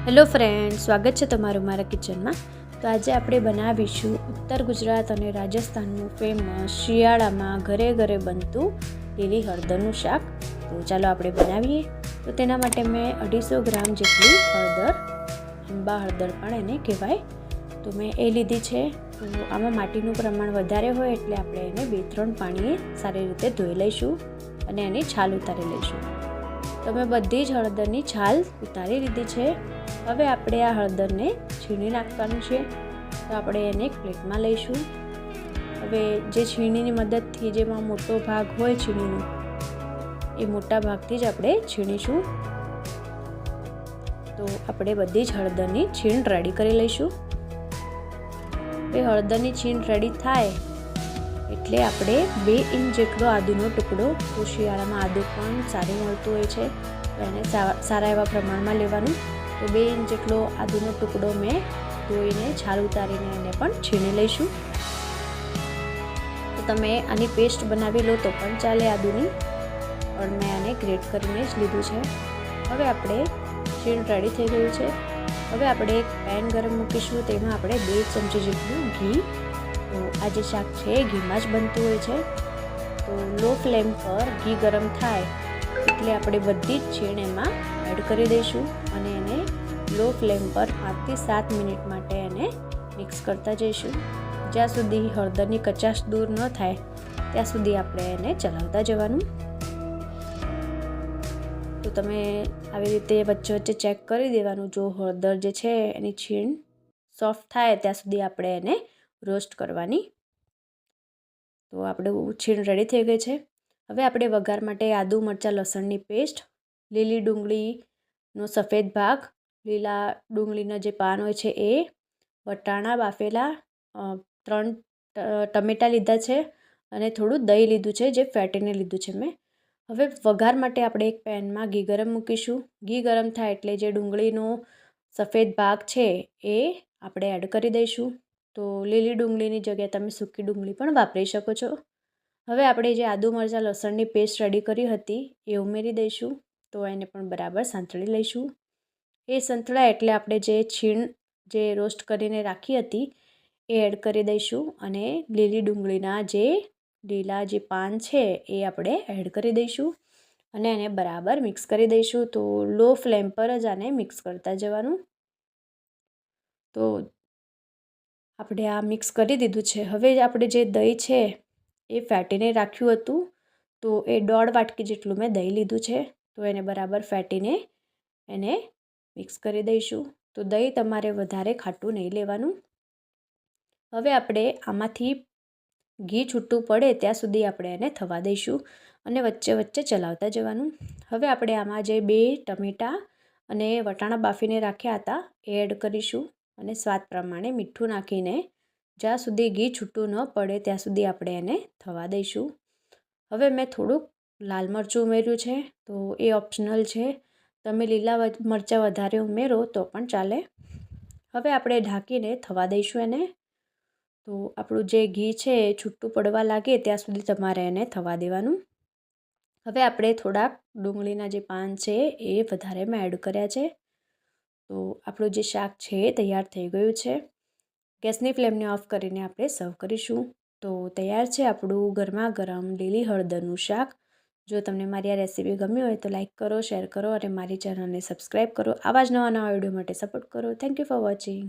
Hello friend, સ્વાગત છે તમારું મારા કિચનમાં। તો આજે આપણે બનાવીશું ઉત્તર ગુજરાત અને રાજસ્થાનનું ફેમસ શિયાળામાં ઘરે ઘરે બનતું લીલી હળદરનું શાક। તો ચાલો આપણે બનાવીએ। તો તેના માટે મેં 250 ગ્રામ જેટલી હળદર, આંબા હળદર પણ એને કહેવાય, તો મેં એ લીધી છે। તો આમાં માટીનું પ્રમાણ વધારે હોય એટલે આપણે એને 2-3 પાણીએ સારી રીતે ધોઈ લઈશું અને એની છાલ ઉતારી લઈશું। તો મેં બધી જ હળદરની છાલ ઉતારી લીધી છે। હવે આપણે આ હળદરને છીણી નાખવાનું છે। તો આપણે એને એક પ્લેટમાં લઈશું। હવે જે છીણીની મદદથી જેમાં મોટો ભાગ હોય છીણીનો, એ મોટા ભાગથી જ આપણે છીણીશું। તો આપણે બધી જ હળદરની છીણ રેડી કરી લઈશું। હવે હળદરની છીણ રેડી થાય એટલે આપણે 2 ઇંચ જેટલો આદુનો ટુકડો, તો શિયાળામાં આદુ પણ સારું મળતું હોય છે, તો એને સારા એવા પ્રમાણમાં લેવાનું। તો 2 ઇંચ જેટલો આદુનો ટુકડો મેં ધોઈને છાલ ઉતારીને એને પણ છીણી લઈશું। તો તમે આની પેસ્ટ બનાવી લો તો પણ ચાલે આદુની, પણ મેં આને ગ્રેટ કરીને જ લીધું છે। હવે આપણે છીણ રેડી થઈ ગયું છે। હવે આપણે એક પેન ગરમ મૂકીશું, તેમાં આપણે 2 ચમચી જેટલું ઘી, તો આ જે શાક છે એ ઘીમાં જ બનતું હોય છે। તો લો ફ્લેમ પર ઘી ગરમ થાય એટલે આપણે બધી જ છીણ એમાં એડ કરી દઈશું અને એને લો ફ્લેમ પર 5 થી 7 મિનિટ માટે એને મિક્સ કરતા જઈશું। જ્યાં સુધી હળદરની કચાશ દૂર ન થાય ત્યાં સુધી આપણે એને ચલાવતા જવાનું। તો તમે આવી રીતે વચ્ચે વચ્ચે ચેક કરી દેવાનું, જો હળદર જે છે એની છીણ સોફ્ટ થાય ત્યાં સુધી આપણે એને રોસ્ટ કરવાની। તો આપણે છીણ રેડી થઈ ગઈ છે। હવે આપણે વઘાર માટે આદુ, મરચાં, લસણની પેસ્ટ, લીલી ડુંગળીનો સફેદ ભાગ, લીલા ડુંગળીના જે પાન હોય છે એ, વટાણા બાફેલા, 3 ટમેટાં લીધા છે અને થોડું દહીં લીધું છે જે ફેટીને લીધું છે મેં। હવે વઘાર માટે આપણે એક પેનમાં ઘી ગરમ મૂકીશું। ઘી ગરમ થાય એટલે જે ડુંગળીનો સફેદ ભાગ છે એ આપણે એડ કરી દઈશું। તો લીલી ડુંગળીની જગ્યાએ તમે સૂકી ડુંગળી પણ વાપરી શકો છો। હવે આપણે જે આદુ, મરચાં, લસણની પેસ્ટ રેડી કરી હતી એ ઉમેરી દઈશું। તો એને પણ બરાબર સાંતળી લઈશું। એ સંતળાય એટલે આપણે જે છીણ જે રોસ્ટ કરીને રાખી હતી એ એડ કરી દઈશું અને લીલી ડુંગળીના જે લીલા જે પાન છે એ આપણે એડ કરી દઈશું અને એને બરાબર મિક્સ કરી દઈશું। તો લો ફ્લેમ પર જ આને મિક્સ કરતા જવાનું। તો આપણે આ મિક્સ કરી દીધું છે। હવે આપણે જે દહીં છે એ ફેટીને રાખ્યું હતું, તો એ 1.5 વાટકી જેટલું મેં દહીં લીધું છે। તો એને બરાબર ફેટીને એને મિક્સ કરી દઈશું। તો દહીં તમારે વધારે ખાટું નહીં લેવાનું। હવે આપણે આમાંથી ઘી છૂટું પડે ત્યાં સુધી આપણે એને થવા દઈશું અને વચ્ચે વચ્ચે ચલાવતા જવાનું। હવે આપણે આમાં જે 2 ટમેટાં અને વટાણા બાફીને રાખ્યા હતા એ એડ કરીશું અને સ્વાદ પ્રમાણે મીઠું નાખીને જ્યાં સુધી ઘી છૂટું ન પડે ત્યાં સુધી આપણે એને થવા દઈશું। હવે મેં થોડુંક લાલ મરચું ઉમેર્યું છે, તો એ ઓપ્શનલ છે, તમે લીલા મરચાં વધારે ઉમેરો તો પણ ચાલે। હવે આપણે ઢાંકીને થવા દઈશું એને। તો આપણું જે ઘી છે એ છૂટું પડવા લાગે ત્યાં સુધી તમારે એને થવા દેવાનું। હવે આપણે થોડાક ડુંગળીના જે પાન છે એ વધારે મેં એડ કર્યા છે। તો આપણું જે શાક છે એ તૈયાર થઈ ગયું છે। ગેસની ફ્લેમને ઓફ કરીને આપણે સર્વ કરીશું। તો તૈયાર છે આપણું ગરમા ગરમ લીલી હળદરનું શાક। જો તમને મારી આ રેસીપી ગમી હોય તો લાઈક કરો, શેર કરો અને મારી ચેનલને સબસ્ક્રાઈબ કરો। આવા જ નવા વિડીયો માટે સપોર્ટ કરો। Thank you for watching.